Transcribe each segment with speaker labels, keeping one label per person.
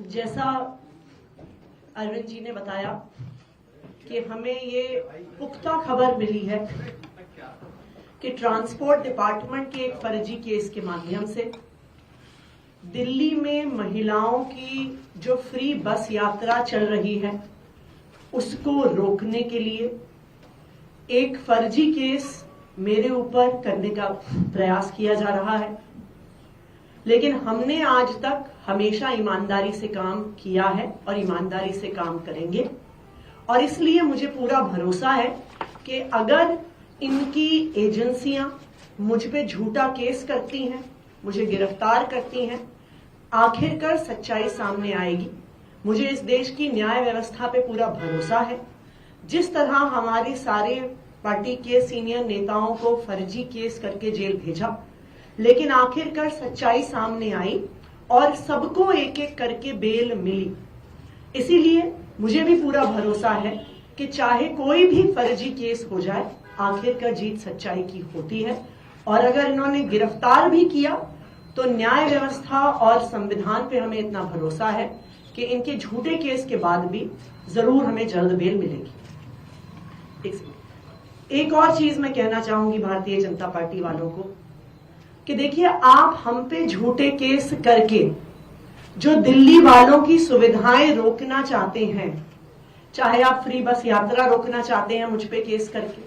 Speaker 1: जैसा अरविंद जी ने बताया कि हमें ये पुख्ता खबर मिली है कि ट्रांसपोर्ट डिपार्टमेंट के एक फर्जी केस के माध्यम से दिल्ली में महिलाओं की जो फ्री बस यात्रा चल रही है उसको रोकने के लिए एक फर्जी केस मेरे ऊपर करने का प्रयास किया जा रहा है। लेकिन हमने आज तक हमेशा ईमानदारी से काम किया है और ईमानदारी से काम करेंगे, और इसलिए मुझे पूरा भरोसा है कि अगर इनकी एजेंसियां मुझ पे झूठा केस करती हैं, मुझे गिरफ्तार करती हैं, आखिरकार सच्चाई सामने आएगी। मुझे इस देश की न्याय व्यवस्था पे पूरा भरोसा है। जिस तरह हमारे सारे पार्टी के सीनियर नेताओं को फर्जी केस करके जेल भेजा, लेकिन आखिरकार सच्चाई सामने आई और सबको एक एक करके बेल मिली। इसीलिए मुझे भी पूरा भरोसा है कि चाहे कोई भी फर्जी केस हो जाए, आखिरकार जीत सच्चाई की होती है। और अगर इन्होंने गिरफ्तार भी किया तो न्याय व्यवस्था और संविधान पे हमें इतना भरोसा है कि इनके झूठे केस के बाद भी जरूर हमें जल्द बेल मिलेगी। एक और चीज मैं कहना चाहूंगी भारतीय जनता पार्टी वालों को कि देखिए, आप हम पे झूठे केस करके जो दिल्ली वालों की सुविधाएं रोकना चाहते हैं, चाहे आप फ्री बस यात्रा रोकना चाहते हैं मुझ पे केस करके,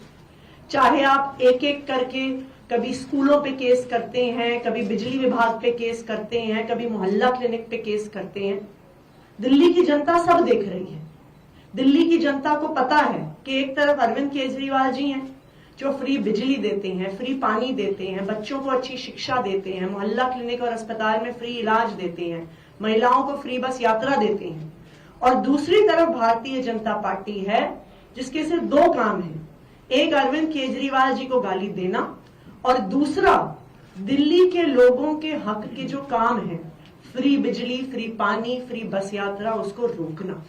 Speaker 1: चाहे आप एक एक करके कभी स्कूलों पे केस करते हैं, कभी बिजली विभाग पे केस करते हैं, कभी मोहल्ला क्लिनिक पे केस करते हैं, दिल्ली की जनता सब देख रही है। दिल्ली की जनता को पता है कि एक तरफ अरविंद केजरीवाल जी हैं जो फ्री बिजली देते हैं, फ्री पानी देते हैं, बच्चों को अच्छी शिक्षा देते हैं, मोहल्ला क्लिनिक और अस्पताल में फ्री इलाज देते हैं, महिलाओं को फ्री बस यात्रा देते हैं, और दूसरी तरफ भारतीय जनता पार्टी है जिसके सिर्फ दो काम है, एक अरविंद केजरीवाल जी को गाली देना और दूसरा दिल्ली के लोगों के हक के जो काम है, फ्री बिजली, फ्री पानी, फ्री बस यात्रा, उसको रोकना।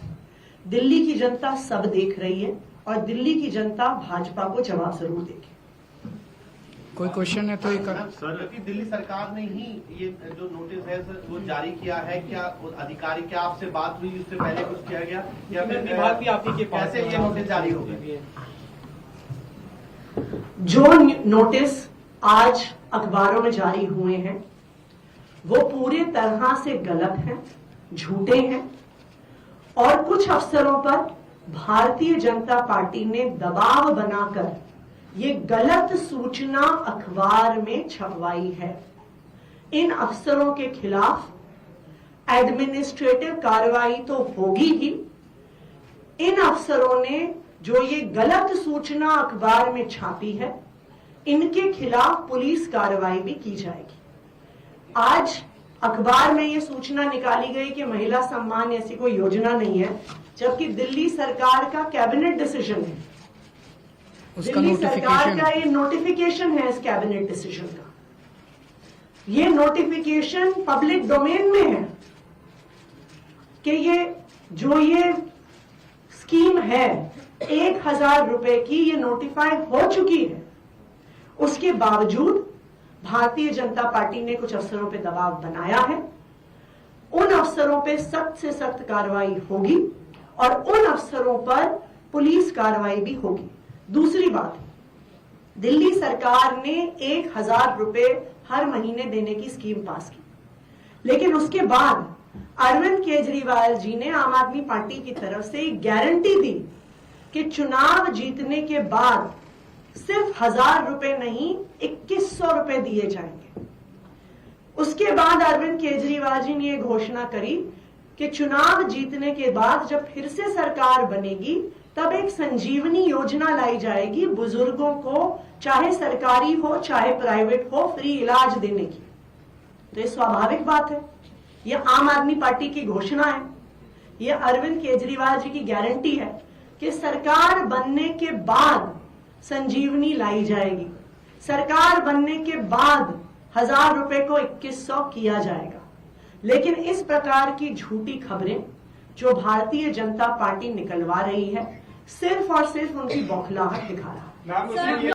Speaker 1: दिल्ली की जनता सब देख रही है और दिल्ली की जनता भाजपा को जवाब जरूर देगी।
Speaker 2: कोई क्वेश्चन है तो ये कर
Speaker 3: सर, कि दिल्ली सरकार ने ही ये जो नोटिस है सर वो जारी किया है, क्या अधिकारी, क्या आपसे बात हुई, उससे पहले कुछ किया गया या फिर विभाग भी आप ही के पास कैसे ये नोटिस जारी हो गए?
Speaker 1: जो नोटिस आज अखबारों में जारी हुए हैं वो पूरे तरह से गलत हैं, झूठे हैं, और कुछ अफसरों पर भारतीय जनता पार्टी ने दबाव बनाकर ये गलत सूचना अखबार में छपवाई है। इन अफसरों के खिलाफ एडमिनिस्ट्रेटिव कार्रवाई तो होगी ही, इन अफसरों ने जो ये गलत सूचना अखबार में छापी है, इनके खिलाफ पुलिस कार्रवाई भी की जाएगी। आज अखबार में ये सूचना निकाली गई कि महिला सम्मान ऐसी कोई योजना नहीं है, जबकि दिल्ली सरकार का कैबिनेट डिसीजन है, दिल्ली सरकार का ये नोटिफिकेशन है इस कैबिनेट डिसीजन का। ये नोटिफिकेशन पब्लिक डोमेन में है कि ये स्कीम है 1000 रुपए की, ये नोटिफाई हो चुकी है। उसके बावजूद भारतीय जनता पार्टी ने कुछ अफसरों पे दबाव बनाया है। उन अफसरों पे सख्त से सख्त कार्रवाई होगी और उन अफसरों पर पुलिस कार्रवाई भी होगी। दूसरी बात, दिल्ली सरकार ने 1000 रुपए हर महीने देने की स्कीम पास की, लेकिन उसके बाद अरविंद केजरीवाल जी ने आम आदमी पार्टी की तरफ से एक गारंटी दी कि चुनाव जीतने के बाद सिर्फ 1000 रुपए नहीं 2100 रुपए दिए जाएंगे। उसके बाद अरविंद केजरीवाल जी ने यह घोषणा करी कि चुनाव जीतने के बाद जब फिर से सरकार बनेगी तब एक संजीवनी योजना लाई जाएगी, बुजुर्गों को चाहे सरकारी हो चाहे प्राइवेट हो फ्री इलाज देने की। तो ये स्वाभाविक बात है, ये आम आदमी पार्टी की घोषणा है, ये अरविंद केजरीवाल जी की गारंटी है कि सरकार बनने के बाद संजीवनी लाई जाएगी, सरकार बनने के बाद 1000 रुपए को 2100 किया जाएगा। लेकिन इस प्रकार की झूठी खबरें जो भारतीय जनता पार्टी निकलवा रही है, सिर्फ और सिर्फ उनकी बौखलाहट दिखा रहा है।